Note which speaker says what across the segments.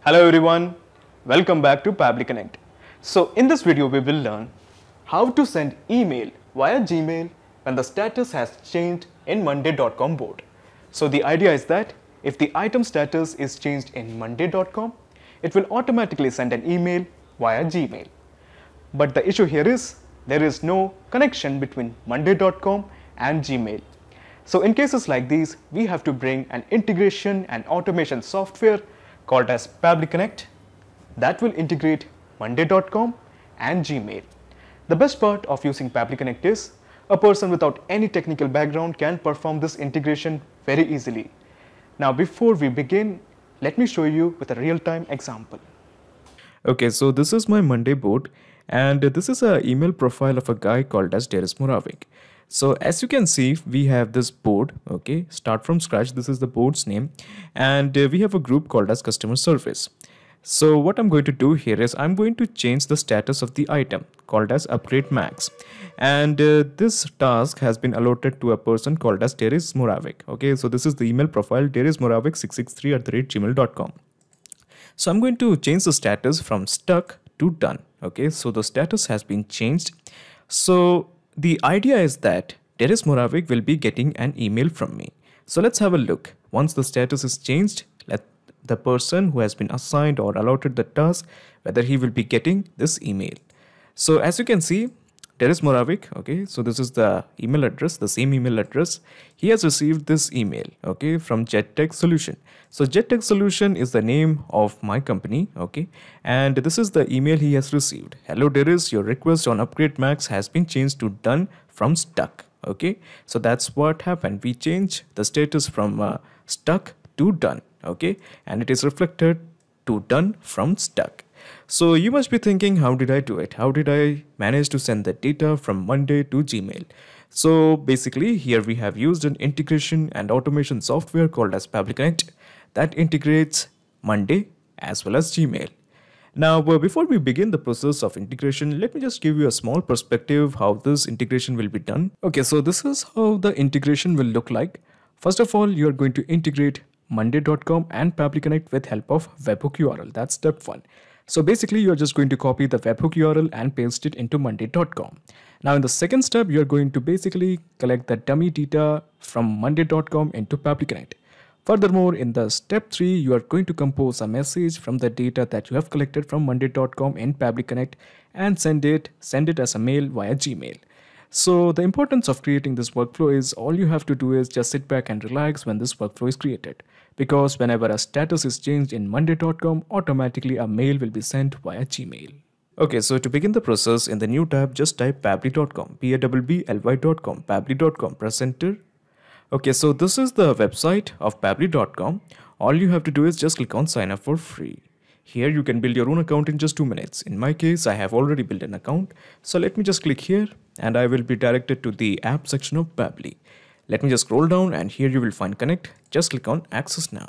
Speaker 1: Hello everyone, welcome back to Pabbly Connect. So in this video we will learn how to send email via Gmail when the status has changed in monday.com board. So the idea is that if the item status is changed in monday.com, it will automatically send an email via Gmail. But the issue here is there is no connection between monday.com and Gmail. So in cases like these, we have to bring an integration and automation software called as Pabbly Connect that will integrate monday.com and Gmail. The best part of using Pabbly Connect is a person without any technical background can perform this integration very easily. Now before we begin, let me show you with a real-time example.
Speaker 2: Okay, so this is my Monday board, and this is an email profile of a guy called as Deris Moravik. So as you can see, we have this board, okay, start from scratch. This is the board's name, and we have a group called as customer service. So what I'm going to do here is I'm going to change the status of the item called as upgrade max, and this task has been allotted to a person called as Deris Moravik. Okay, so this is the email profile derismoravik663@gmail.com. So I'm going to change the status from stuck to done. Okay, so the status has been changed. So the idea is that Deris Moravik will be getting an email from me. So let's have a look. Once the status is changed, let the person who has been assigned or allotted the task, whether he will be getting this email. So as you can see, Deris Moravik, okay, so this is the email address, the same email address. He has received this email, okay, from JetTech Solution. So JetTech Solution is the name of my company, okay, and this is the email he has received. Hello Deris, your request on Upgrade Max has been changed to done from stuck, okay. So that's what happened. We changed the status from stuck to done, okay, and it is reflected to done from stuck. So you must be thinking, how did I do it? How did I manage to send the data from Monday to Gmail? So basically here we have used an integration and automation software called as Pabbly Connect that integrates Monday as well as Gmail. Now before we begin the process of integration, let me just give you a small perspective how this integration will be done. Okay, so this is how the integration will look like. First of all, you are going to integrate monday.com and Pabbly Connect with help of webhook URL. That's step 1. So basically, you're just going to copy the webhook URL and paste it into monday.com. Now in the second step, you're going to basically collect the dummy data from monday.com into Pabbly Connect. Furthermore, in the step 3, you are going to compose a message from the data that you have collected from monday.com in Pabbly Connect and send it as a mail via Gmail. So the importance of creating this workflow is all you have to do is just sit back and relax when this workflow is created. Because whenever a status is changed in monday.com, automatically a mail will be sent via Gmail. Okay, so to begin the process, in the new tab, just type pabbly.com, pabbly.com, pabbly.com, press enter. Okay, so this is the website of pabbly.com. All you have to do is just click on sign up for free. Here you can build your own account in just 2 minutes. In my case, I have already built an account. So let me just click here and I will be directed to the app section of Pabbly. Let me just scroll down and here you will find connect. Just click on access now.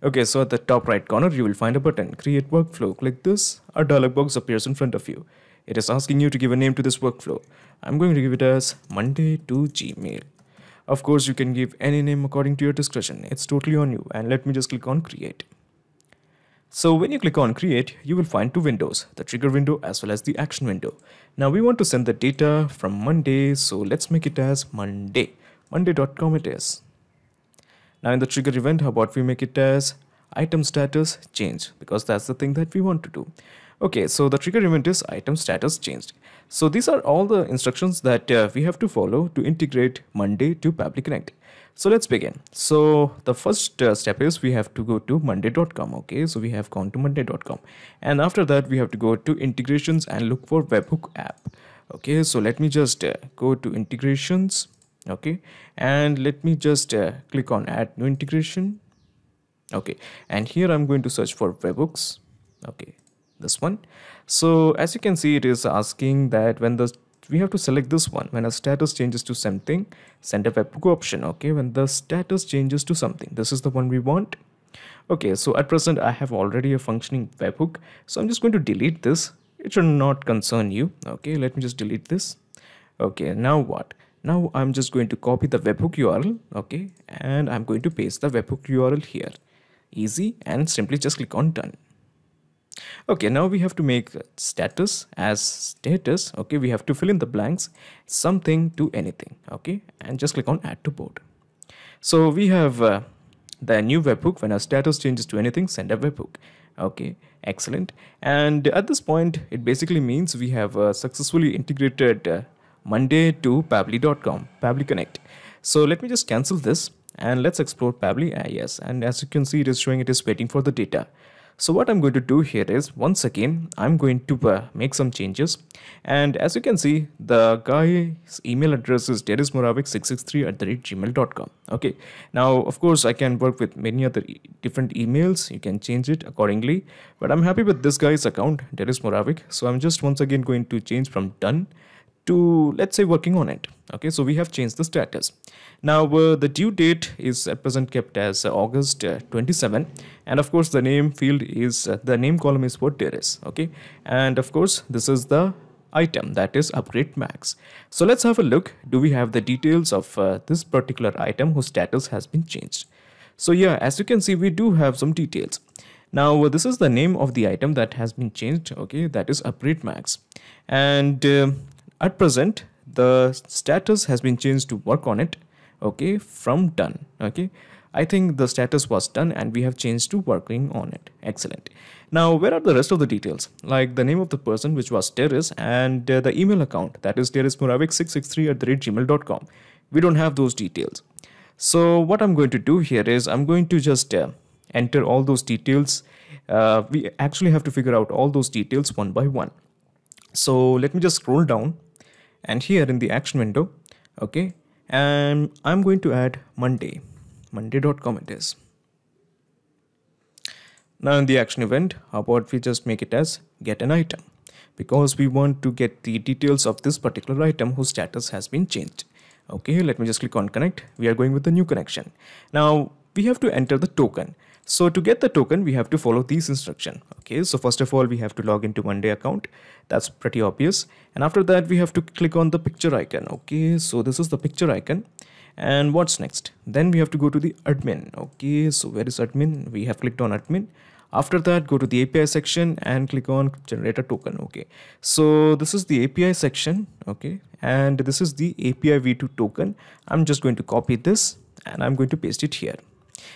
Speaker 2: Okay, so at the top right corner you will find a button, create workflow. Click this, a dialog box appears in front of you. It is asking you to give a name to this workflow. I'm going to give it as Monday to Gmail. Of course, you can give any name according to your discretion. It's totally on you. And let me just click on create. So when you click on create, you will find 2 windows, the trigger window as well as the action window. Now we want to send the data from Monday, so let's make it as Monday. Monday.com it is. Now in the trigger event, how about we make it as item status change, because that's the thing that we want to do. Okay, so the trigger event is item status changed. So these are all the instructions that we have to follow to integrate Monday to Pabbly Connect. So let's begin. So the first step is we have to go to monday.com. Okay, so we have gone to monday.com, and after that we have to go to integrations and look for webhook app. Okay, so let me just go to integrations. Okay, and let me just click on add new integration. Okay, and here I'm going to search for webhooks. Okay, this one. So as you can see, it is asking that we have to select this one. When a status changes to something, send a webhook option. Okay, when the status changes to something, this is the one we want. Okay, so at present I have already a functioning webhook, so I'm just going to delete this. It should not concern you. Okay, let me just delete this. Okay, now what? Now I'm just going to copy the webhook URL, okay, and I'm going to paste the webhook URL here. Easy, and simply just click on done. Okay, now we have to make status as status. Okay, we have to fill in the blanks, something to anything. Okay, and just click on add to board. So we have the new webhook. When our status changes to anything, send a webhook. Okay, excellent. And at this point, it basically means we have successfully integrated Monday to Pabbly.com, Pabbly Connect. So let me just cancel this and let's explore Pabbly. Yes, and as you can see, it is showing it is waiting for the data. So what I'm going to do here is, once again, I'm going to make some changes. And as you can see, the guy's email address is derismoravik663@gmail.com. Okay. Now, of course, I can work with many other different emails. You can change it accordingly. But I'm happy with this guy's account, Deris Moravik. So I'm just once again going to change from done to, let's say, working on it. Okay, so we have changed the status. Now the due date is at present kept as August 27, and of course the name field is the name column is for Deris. Okay, and of course this is the item, that is upgrade max. So let's have a look. Do we have the details of this particular item whose status has been changed? So yeah, as you can see, we do have some details. Now this is the name of the item that has been changed. Okay, that is upgrade max, and at present the status has been changed to work on it. Okay, from done. Okay, I think the status was done and we have changed to working on it. Excellent. Now where are the rest of the details, like the name of the person, which was Deris, and the email account, that is derismoravik663@gmail.com. We don't have those details. So what I'm going to do here is I'm going to just enter all those details. We actually have to figure out all those details one by one. So let me just scroll down, and here in the action window, okay, and I'm going to add monday.com it is. Now in the action event, how about we just make it as get an item, because we want to get the details of this particular item whose status has been changed. Okay, let me just click on connect. We are going with the new connection. Now we have to enter the token. So to get the token, we have to follow these instructions. Okay, so first of all, we have to log into Monday account. That's pretty obvious. And after that, we have to click on the picture icon. Okay, so this is the picture icon. And what's next? Then we have to go to the admin. Okay, so where is admin? We have clicked on admin. After that, go to the API section and click on generate a token. Okay, so this is the API section. Okay, and this is the API v2 token. I'm just going to copy this and I'm going to paste it here.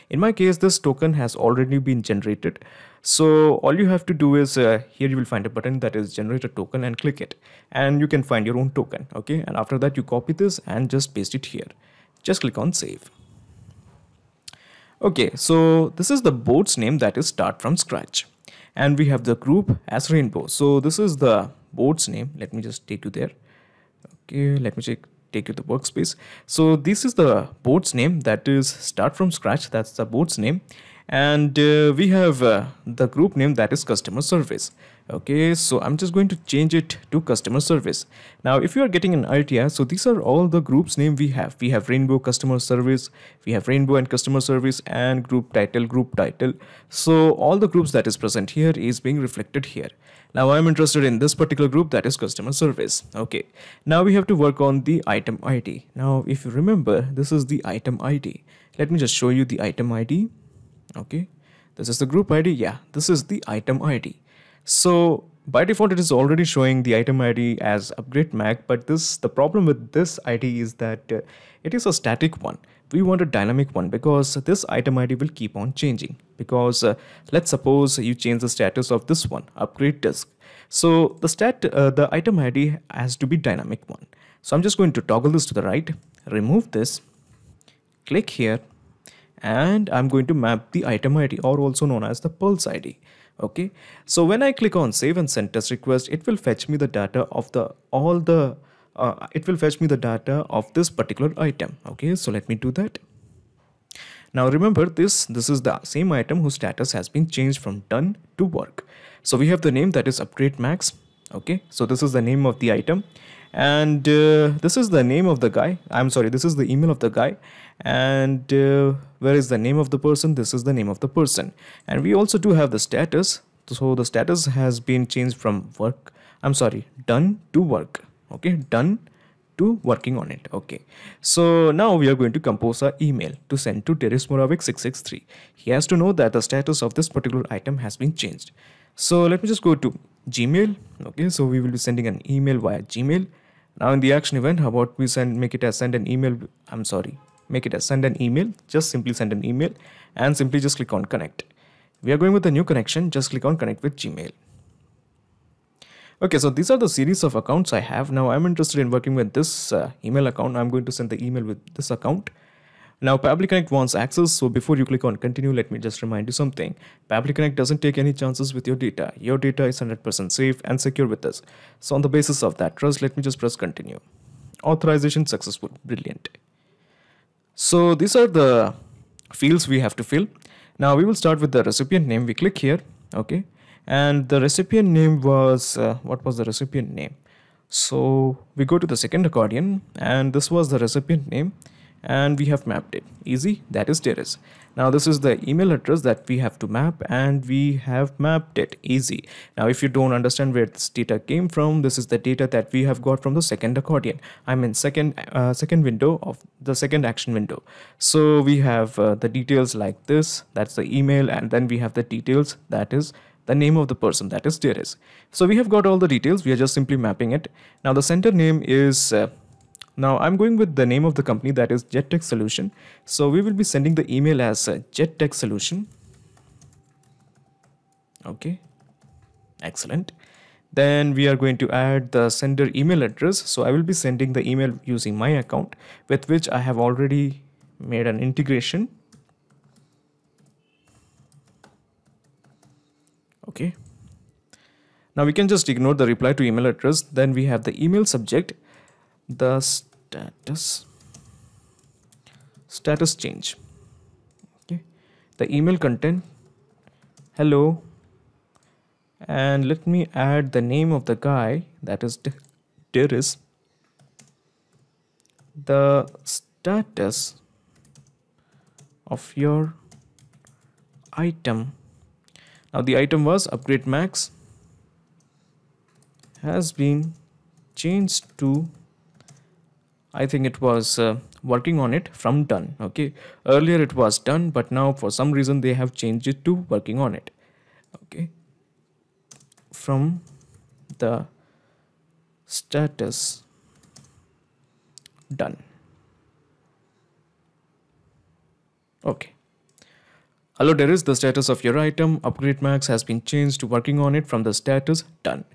Speaker 2: In my case, this token has already been generated. So all you have to do is here you will find a button that is generate a token, and click it and you can find your own token. Okay, and after that you copy this and just paste it here. Just click on save. Okay, so this is the board's name, that is start from scratch, and we have the group as rainbow. So this is the board's name. Let me just take you there. Okay, let me take you to the workspace. So this is the board's name, that is start from scratch. That's the board's name, and we have the group name, that is customer service. Okay, so I'm just going to change it to customer service. Now if you are getting an idea, so these are all the groups name we have. We have rainbow, customer service, we have rainbow and customer service, and group title. So all the groups that is present here is being reflected here. Now I'm interested in this particular group, that is customer service. Okay, now we have to work on the item ID. Now if you remember, this is the item ID. Let me just show you the item ID. Okay, this is the group ID. Yeah, this is the item ID. So by default, it is already showing the item ID as upgrade Mac, but the problem with this ID is that it is a static one. We want a dynamic one, because this item ID will keep on changing, because let's suppose you change the status of this one, upgrade disk. So the item ID has to be dynamic one. So I'm just going to toggle this to the right, remove this, click here, and I'm going to map the item ID, or also known as the pulse ID. Okay, so when I click on save and send test request, it will fetch me the data of this particular item. Okay, so let me do that. Now remember, this is the same item whose status has been changed from done to work. So we have the name, that is upgrade max. Okay, so this is the name of the item, and this is the name of the guy. I'm sorry, this is the email of the guy, and where is the name of the person? This is the name of the person. And we also do have the status. So the status has been changed from done to work. Okay, done to working on it. Okay, so now we are going to compose our email to send to Darius Moravik 663. He has to know that the status of this particular item has been changed. So let me just go to Gmail. Okay, so we will be sending an email via Gmail. Now in the action event, how about we make it as send an email? Make it as send an email. Just simply send an email and simply just click on connect. We are going with a new connection. Just click on connect with Gmail. Okay, so these are the series of accounts I have. Now I'm interested in working with this email account. I'm going to send the email with this account. Now Pabbly Connect wants access, so before you click on continue, let me just remind you something. Pabbly Connect doesn't take any chances with your data. Your data is 100% safe and secure with us. So on the basis of that trust, let me just press continue. Authorization successful. Brilliant. So these are the fields we have to fill. Now we will start with the recipient name. We click here. Okay. And the recipient name was, what was the recipient name? So we go to the second accordion and this was the recipient name and we have mapped it. Easy, that is Darius. Now this is the email address that we have to map and we have mapped it. Easy. Now if you don't understand where this data came from, this is the data that we have got from the second accordion. I'm in second window of the second action window. So we have the details like this, that's the email, and then we have the details, that is the name of the person, that is Darius. So we have got all the details, we are just simply mapping it. Now the sender name is now I'm going with the name of the company, that is JetTech Solution. So we will be sending the email as JetTech Solution. Okay, excellent. Then we are going to add the sender email address. So I will be sending the email using my account with which I have already made an integration. Okay. Now we can just ignore the reply to email address. Then we have the email subject, the status change. Okay. The email content, hello, and let me add the name of the guy, that is Darius. The status of your item. Now the item was Upgrade Max has been changed to, I think it was working on it from done. Okay, earlier it was done, but now for some reason they have changed it to working on it. Okay, from the status done. Okay. Hello Darius, the status of your item Upgrade Max has been changed to working on it from the status done.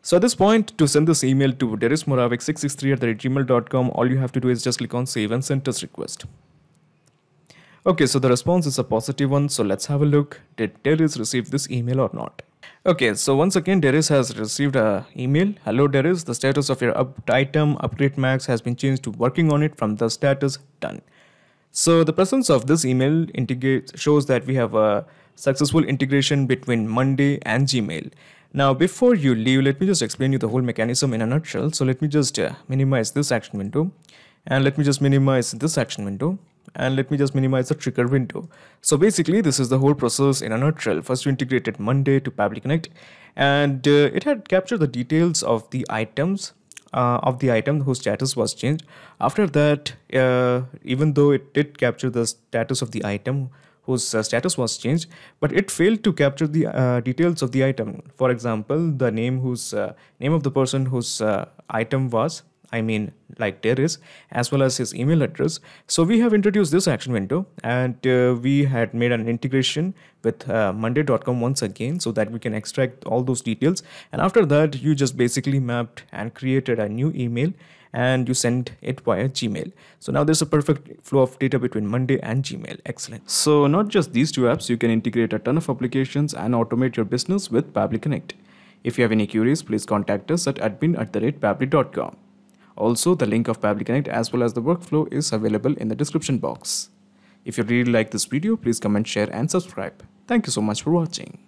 Speaker 2: So at this point, to send this email to dariusmoravik663@gmail.com, all you have to do is just click on save and send this request. Okay, so the response is a positive one. So let's have a look. Did Darius receive this email or not? Okay, so once again, Darius has received an email. Hello Darius, the status of your item Upgrade Max has been changed to working on it from the status done. So the presence of this email shows that we have a successful integration between Monday and Gmail. Now before you leave, let me just explain you the whole mechanism in a nutshell. So let me just minimize this action window, and let me just minimize this action window, and let me just minimize the trigger window. So basically this is the whole process in a nutshell. First we integrated Monday to Pabbly Connect, and it had captured the details of the items whose status was changed. After that, even though it did capture the status of the item whose status was changed, but it failed to capture the details of the item. For example, the name of the person whose item was, like Darius, as well as his email address. So we have introduced this action window, and we had made an integration with monday.com once again, so that we can extract all those details. And after that, you just basically mapped and created a new email, and you send it via Gmail. So now there's a perfect flow of data between Monday and Gmail. Excellent. So not just these two apps, you can integrate a ton of applications and automate your business with Pabbly Connect. If you have any queries, please contact us at admin@pabbly.com. Also, the link of Pabbly Connect as well as the workflow is available in the description box. If you really like this video, please comment, share and subscribe. Thank you so much for watching.